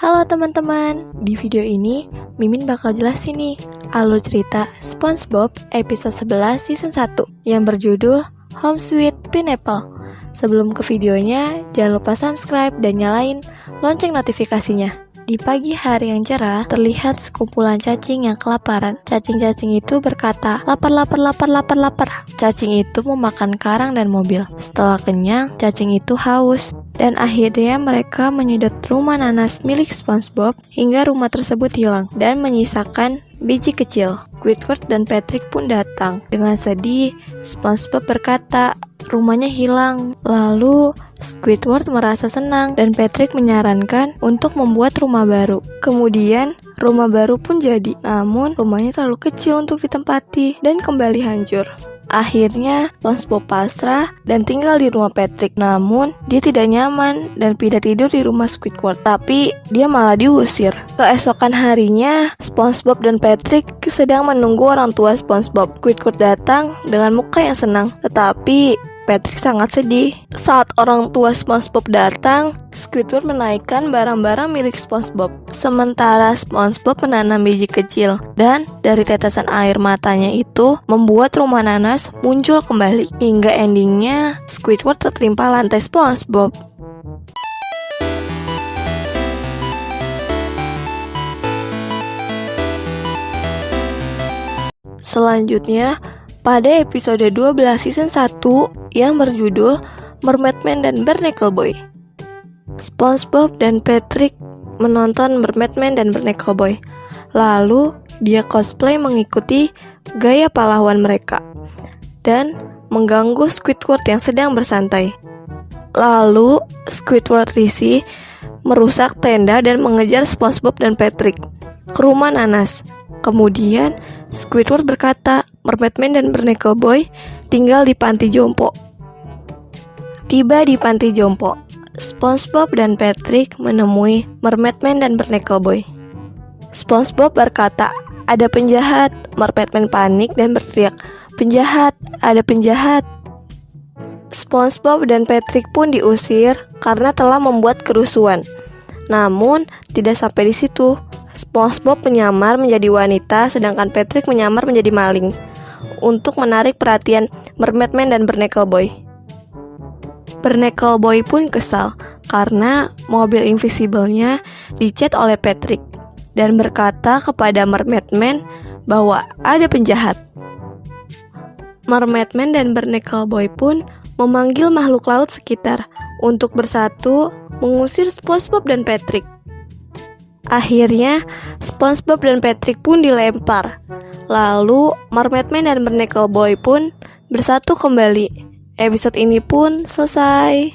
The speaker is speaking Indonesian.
Halo teman-teman, di video ini Mimin bakal jelasin nih alur cerita SpongeBob episode 11 season 1 yang berjudul Home Sweet Pineapple. Sebelum ke videonya, jangan lupa subscribe dan nyalain lonceng notifikasinya. Di pagi hari yang cerah, terlihat sekumpulan cacing yang kelaparan. Cacing-cacing itu berkata, lapar, lapar, lapar, lapar, lapar. Cacing itu memakan karang dan mobil. Setelah kenyang, cacing itu haus. Dan akhirnya mereka menyedot rumah nanas milik SpongeBob hingga rumah tersebut hilang dan menyisakan biji kecil. Squidward dan Patrick pun datang. Dengan sedih, SpongeBob berkata, rumahnya hilang. Lalu Squidward merasa senang dan Patrick menyarankan untuk membuat rumah baru. Kemudian rumah baru pun jadi, namun rumahnya terlalu kecil untuk ditempati dan kembali hancur. Akhirnya SpongeBob pasrah dan tinggal di rumah Patrick. Namun dia tidak nyaman dan pindah tidur di rumah Squidward, tapi dia malah diusir. Keesokan harinya SpongeBob dan Patrick sedang menunggu orang tua SpongeBob. Squidward datang dengan muka yang senang, tetapi Patrick sangat sedih. Saat orang tua SpongeBob datang, Squidward menaikkan barang-barang milik SpongeBob. Sementara SpongeBob menanam biji kecil, dan dari tetesan air matanya itu membuat rumah nanas muncul kembali. Hingga endingnya Squidward tertimpa lantai SpongeBob. Selanjutnya, pada episode 12 season 1 yang berjudul Mermaid Man dan Barnacle Boy. SpongeBob dan Patrick menonton Mermaid Man dan Barnacle Boy. Lalu dia cosplay mengikuti gaya pahlawan mereka dan mengganggu Squidward yang sedang bersantai. Lalu Squidward risih merusak tenda dan mengejar SpongeBob dan Patrick ke rumah nanas. Kemudian Squidward berkata, Mermaid Man dan Barnacle Boy tinggal di panti jompo. Tiba di panti jompo, SpongeBob dan Patrick menemui Mermaid Man dan Barnacle Boy. SpongeBob berkata, ada penjahat. Mermaid Man panik dan berteriak, penjahat, ada penjahat. SpongeBob dan Patrick pun diusir karena telah membuat kerusuhan. Namun tidak sampai di situ. SpongeBob menyamar menjadi wanita, sedangkan Patrick menyamar menjadi maling untuk menarik perhatian Mermaid Man dan Barnacle Boy. Barnacle Boy pun kesal karena mobil invisible-nya dicat oleh Patrick dan berkata kepada Mermaid Man bahwa ada penjahat. Mermaid Man dan Barnacle Boy pun memanggil makhluk laut sekitar untuk bersatu mengusir SpongeBob dan Patrick. Akhirnya SpongeBob dan Patrick pun dilempar. Lalu Mermaid Man dan Barnacle Boy pun bersatu kembali. Episode ini pun selesai.